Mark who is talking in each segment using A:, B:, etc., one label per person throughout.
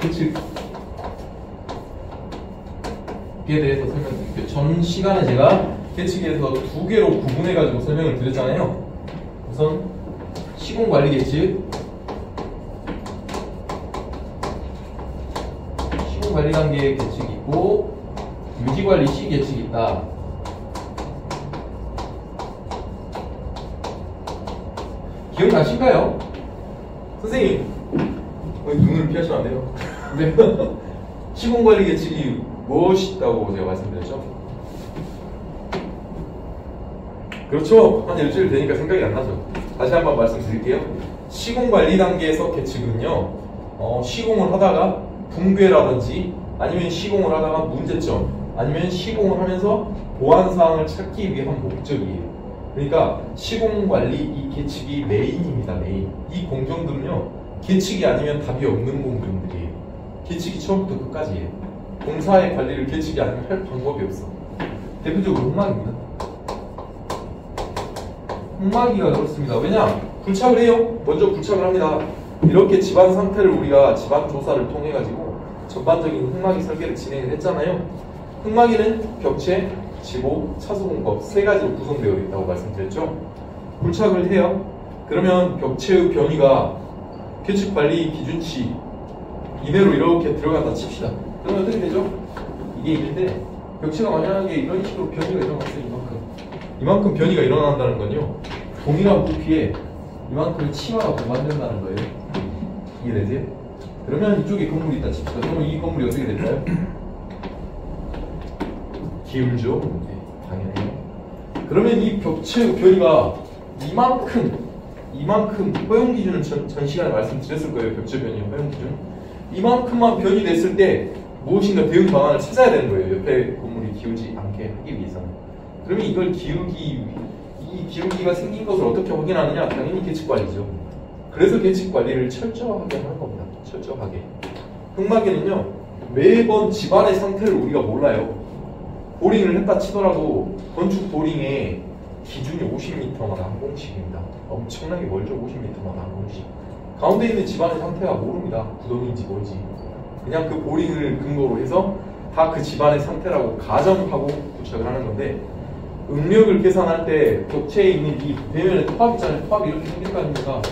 A: 계측에 대해서 설명드릴게요. 전 시간에 제가 계측에서 두 개로 구분해가지고 설명을 드렸잖아요. 우선 시공관리 계측, 시공관리 단계의 계측이 있고 유지관리 시 계측이 있다. 기억나실까요? 선생님, 눈을 피하시면 안 돼요. 네. 시공관리 계측이 무엇이 있다고 제가 말씀드렸죠? 그렇죠. 한 일주일 되니까 생각이 안 나죠. 다시 한번 말씀드릴게요. 시공관리 단계에서 계측은요, 시공을 하다가 붕괴라든지 아니면 시공을 하다가 문제점 아니면 시공을 하면서 보완사항을 찾기 위한 목적이에요. 그러니까 시공관리 이 계측이 메인입니다. 메인. 이 공정들은요, 계측이 아니면 답이 없는 공정들이에요. 계측이 처음부터 끝까지예요. 공사의 관리를 계측이 아니면 할 방법이 없어. 대표적으로 흙막입니다. 흙막이가 그렇습니다. 왜냐? 굴착을 해요. 먼저 굴착을 합니다. 이렇게 집안 상태를 우리가 집안 조사를 통해 가지고 전반적인 흙막이 설계를 진행을 했잖아요. 흙막이는 벽체, 지보, 차수 공법 세 가지로 구성되어 있다고 말씀드렸죠. 굴착을 해요. 그러면 벽체의 변이가 계측 관리 기준치 이내로 이렇게 들어간다 칩시다. 그러면 어떻게 되죠? 이게 1인데 벽체가 만약에 이런 식으로 변이가 일어났어요. 이만큼 변이가 일어난다는 건요, 동일한 부피에 이만큼의 치마가 더 만든다는 거예요. 이해되세요? 그러면 이쪽에 건물이 있다 칩시다. 그러면 이 건물이 어떻게 될까요? 기울죠? 네, 당연해요. 그러면 이 벽체의 변이가 이만큼 허용 기준은 전 시간에 말씀드렸을 거예요. 벽체 변이 허용 기준. 이만큼만 변이됐을 때 무엇인가 대응 방안을 찾아야 되는 거예요. 옆에 건물이 기울지 않게 하기 위해서는. 그러면 이걸 이 기울기가 생긴 것을 어떻게 확인하느냐? 당연히 계측 관리죠. 그래서 계측 관리를 철저하게 하는 겁니다. 철저하게. 흙막에는요, 매번 집안의 상태를 우리가 몰라요. 보링을 했다 치더라도 건축 보링의 기준이 50m마다 한 공씩입니다. 엄청나게 멀죠. 50m마다 한 공씩. 가운데 있는 집안의 상태가 모릅니다. 구덩이인지 뭔지. 그냥 그 보링을 근거로 해서 다 그 집안의 상태라고 가정하고 부착을 하는 건데, 응력을 계산할 때 벽체에 있는 이 배면에 토합 있잖아요. 토합이 이렇게 생길 거 아닙니까?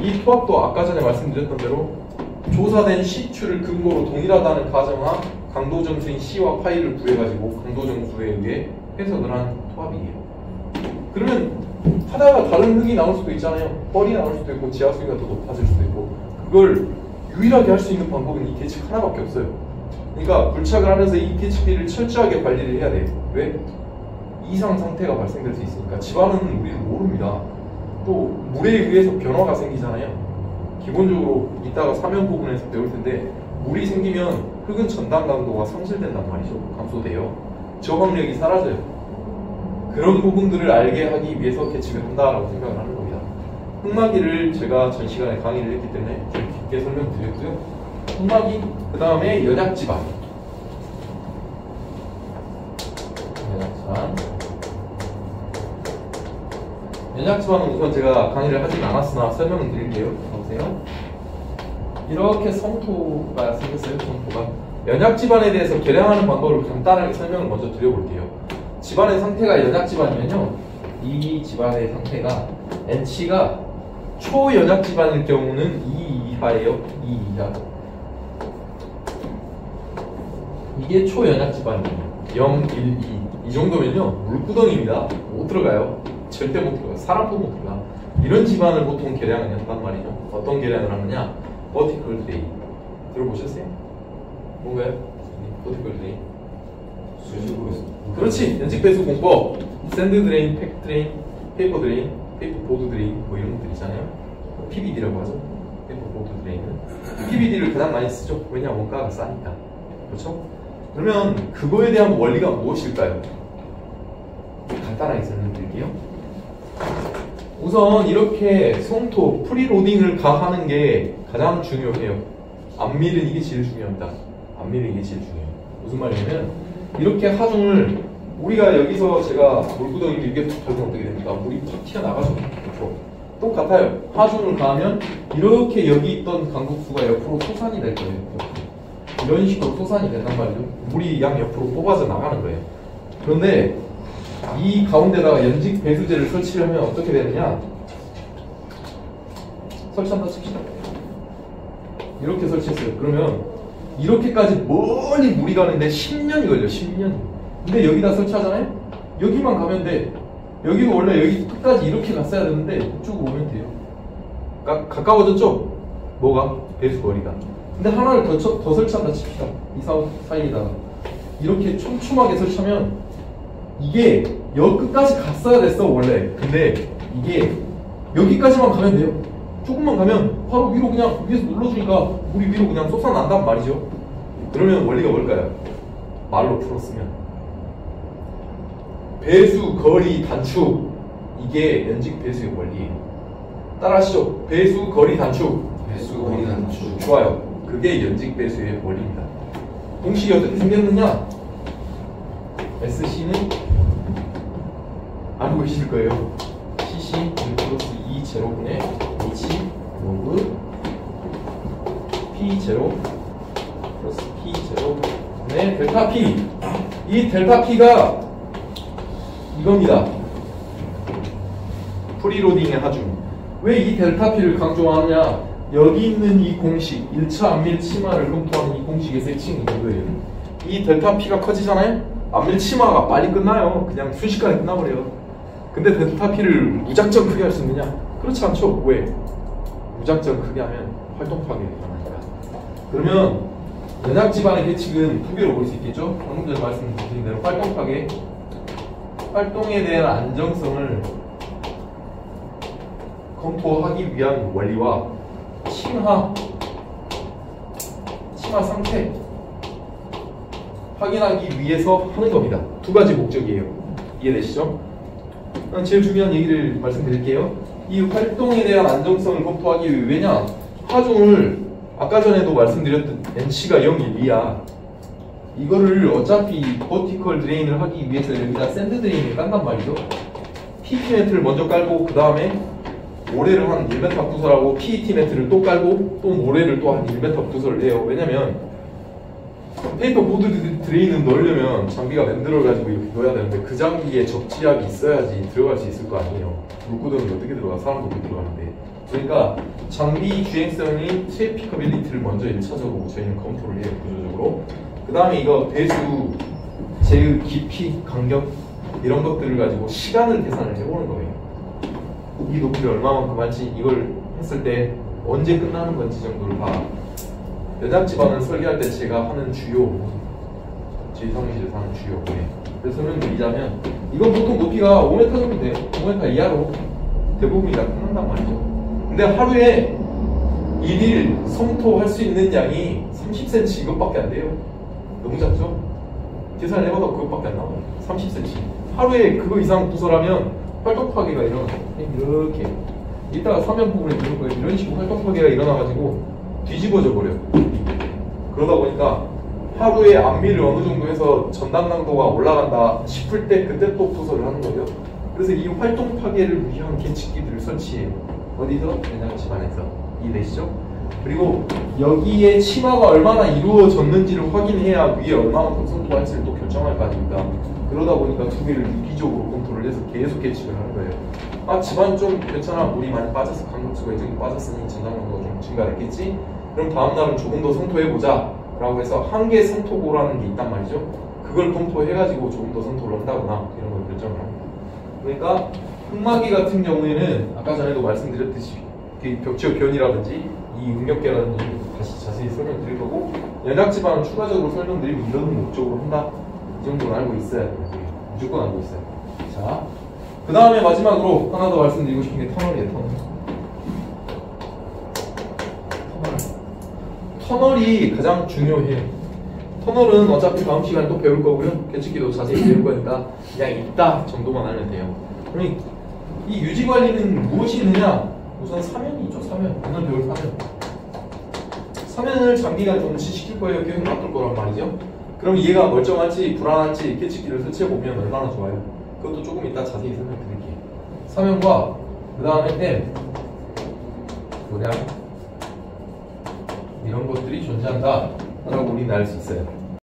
A: 이 토합도 아까 전에 말씀드렸던 대로 조사된 C추를 근거로 동일하다는 가정하 강도점수인 C와 파이를 구해가지고 강도점수에 의해 해석을 한 토합이에요. 그러면 하다가 다른 흙이 나올 수도 있잖아요. 뻘이 나올 수도 있고 지하수위가 더 높아질 수도 있고, 그걸 유일하게 할 수 있는 방법은 이 계측 하나밖에 없어요. 그러니까 굴착을 하면서 이 계측비를 철저하게 관리를 해야 돼요. 왜? 이상 상태가 발생될 수 있으니까. 집안은 우리는 모릅니다. 또 물에 의해서 변화가 생기잖아요. 기본적으로 이따가 사면 부분에서 배울 텐데, 물이 생기면 흙은 전담 강도가 상실된단 말이죠. 감소돼요. 저항력이 사라져요. 그런 부분들을 알게 하기 위해서 계측을 한다라고 생각을 하는 겁니다. 흙막이를 제가 전 시간에 강의를 했기 때문에 좀 깊게 설명드렸고요. 흙막이, 그 다음에 연약지반. 연약지반은 우선 제가 강의를 하진 않았으나 설명을 드릴게요. 보세요. 이렇게 성토가 생겼어요. 성토가. 연약지반에 대해서 계량하는 방법을 간단하게 설명을 먼저 드려볼게요. 집안의 상태가 연약지반이면요, 이 집안의 상태가 N치가 초연약지반일 경우는 2 이하예요. 2 이하. 이게 초연약지반이에요. 0, 1, 2. 이 정도면요, 물구덩이입니다. 못 들어가요. 절대 못 들어가요. 사람도 못 들어가. 이런 집안을 보통 계량을 한단 말이죠. 어떤 계량을 하느냐? 버티컬 드레인. 들어보셨어요? 뭔가요? 버티컬 드레인. 그렇지. 연직 배수 공법. 샌드 드레인, 팩 드레인, 페이퍼 드레인, 페이퍼 보드 드레인, 뭐 이런 것들 있잖아요. PBD라고 하죠. 페이퍼 보드 드레인은. PBD를 가장 많이 쓰죠. 왜냐하면 원가가 싸니까. 그렇죠? 그러면 그거에 대한 원리가 무엇일까요? 간단하게 설명드릴게요. 우선 이렇게 송토, 프리로딩을 가하는 게 가장 중요해요. 앞밀은 이게 제일 중요합니다. 앞밀은 이게 제일 중요해요. 무슨 말이냐면, 이렇게 하중을, 우리가 여기서 제가 물구덩이를 이렇게 툭 털면 어떻게 됩니까? 물이 탁 튀어나가죠. 그렇죠? 똑같아요. 하중을 가하면 이렇게 여기 있던 강국수가 옆으로 솟아이 될 거예요. 이런 식으로 솟아이 된단 말이죠. 물이 양 옆으로 뽑아져 나가는 거예요. 그런데 이 가운데다가 연직 배수제를 설치하면 어떻게 되느냐? 설치한다 칩시다. 이렇게 설치했어요. 그러면 이렇게까지 멀리 물이 가는데 10년이 걸려. 10년이. 근데 여기다 설치하잖아요? 여기만 가면 돼. 여기도 원래 여기 끝까지 이렇게 갔어야 되는데 쭉 오면 돼요. 가까워졌죠? 뭐가? 배수 거리가. 근데 하나를 더 설치한다 칩시다. 이 사이에다가 이렇게 촘촘하게 설치하면 이게 여기 끝까지 갔어야 됐어 원래. 근데 이게 여기까지만 가면 돼요. 조금만 가면 바로 위로 그냥 위에서 눌러주니까 물이 위로 그냥 솟아난단 말이죠. 그러면 원리가 뭘까요? 말로 풀었으면 배수 거리 단축, 이게 연직 배수의 원리예요. 따라하시죠. 배수 거리 단축.
B: 배수 거리 단축.
A: 좋아요. 그게 연직 배수의 원리입니다. 공식이 어떻게 생겼느냐? SC는 알고 계실 거예요. CC 1 플러스 2 제로분의 H 로그 P 제로 플러스 P 제로분의 델타 P. 이 델타 P가 이겁니다. 프리로딩의 하중. 왜 이 델타 P를 강조하느냐? 여기 있는 이 공식, 1차 안밀 치마를 검토하는 이 공식에서 핵심이 이거예요. 이 델타 P가 커지잖아요? 안밀 치마가 빨리 끝나요. 그냥 순식간에 끝나버려요. 근데 델타 P를 무작정 크게 할 수 있느냐? 그렇지 않죠. 왜? 무작정 크게 하면 활동 파괴가 일어나니까. 그러면 연약 지반의 계측은 두 개로 볼 수 있겠죠? 방금 전에 말씀드린 대로 활동 파괴, 활동에 대한 안정성을 검토하기 위한 원리와 침하 상태 확인하기 위해서 하는 겁니다. 두 가지 목적이에요. 이해되시죠? 제일 중요한 얘기를 말씀드릴게요. 이 활동에 대한 안정성을 검토하기 위해, 왜냐? 하중을 아까 전에도 말씀드렸듯 NC가 012야. 이거를 어차피 버티컬 드레인을 하기 위해서 여기다 샌드 드레인을 깐단 말이죠. PP 매트를 먼저 깔고 그 다음에 모래를 한 1m 부설하고 PET 매트를 또 깔고 또 모래를 또 한 1m 부설을 해요. 왜냐면 페이퍼 보드 드레인은 넣으려면 장비가 만들어가지고 이렇게 넣어야 되는데 그 장비에 적지압이 있어야지 들어갈 수 있을 거 아니에요. 물구덩이 어떻게 들어가? 사람도 못 들어가는데. 그러니까 장비 주행성이 트래피커빌리티를 먼저 1차적으로 저희는 검토를 해요. 구조적으로. 그 다음에 이거 배수, 제의 깊이, 간격 이런 것들을 가지고 시간을 계산을 해보는 거예요. 이 높이를 얼마만큼 할지 이걸 했을 때 언제 끝나는 건지 정도를 다 연약 지반을 설계할 때 제가 하는 주요 저희 사무실에서 하는 주요 그래서 설명드리자면 이건 보통 높이가 5m 정도 돼요. 5m 이하로 대부분이 다 끝난단 말이죠. 근데 하루에 일일 성토할 수 있는 양이 30cm 이것밖에 안 돼요. 너무 작죠? 계산을 해봐도 그것밖에 안 나와요. 30cm. 하루에 그거 이상 부설하면 활동 파괴가 일어나요. 이렇게 이따가 사면 부분에 들을 거예요. 이런 식으로 활동 파괴가 일어나가지고 뒤집어져 버려요. 그러다 보니까 하루에 안밀을 어느 정도 해서 전단 강도가 올라간다 싶을 때 그때 또 부설을 하는 거예요. 그래서 이 활동 파괴를 위한 계측기들을 설치해요. 어디서? 연약 지반에서. 이해되시죠? 그리고 여기에 치마가 얼마나 이루어졌는지를 확인해야 위에 얼마만큼 성토할지를 또 결정할 거 아닙니까? 그러다 보니까 두 개를 유기적으로 컨트롤 해서 계속 계측을 하는 거예요. 아, 집안 좀 괜찮아. 물이 많이 빠져서 강도수가 이 정도 빠졌으니 전장 강도가 좀 증가했겠지? 그럼 다음날은 조금 더 성토해보자 라고 해서 한계 성토고라는 게 있단 말이죠. 그걸 검토해가지고 조금 더 성토를 한다거나 이런 걸 결정을 합니다. 그러니까 흙막이 같은 경우에는 아까 전에도 말씀드렸듯이 벽지역 변이라든지 이 응력계라든지 다시 자세히 설명드릴 거고, 연약 지반은 추가적으로 설명드리고 이런 목적으로 한다, 이 정도는 알고 있어야 돼요. 무조건 알고 있어요. 자, 그 다음에 마지막으로 하나 더 말씀드리고 싶은 게 터널이에요. 터널이 가장 중요해요. 터널은 어차피 다음 시간에 또 배울 거고요. 계측기도 자세히 배울 거니까 그냥 있다 정도만 알면 돼요. 그럼 이 유지관리는 무엇이 있느냐? 우선 사면이 있죠. 사면. 오늘 배울 사면. 사면을 장비가 좀 지시킬 거예요. 계속 놔둘 거란 말이죠. 그럼 얘가 멀쩡한지 불안한지 계측기를 설치해보면 얼마나 좋아요. 그것도 조금 이따 자세히 설명드릴게요. 사면과 그 다음에 M, 고량 이런 것들이 존재한다. 라고 우리는 알 수 있어요.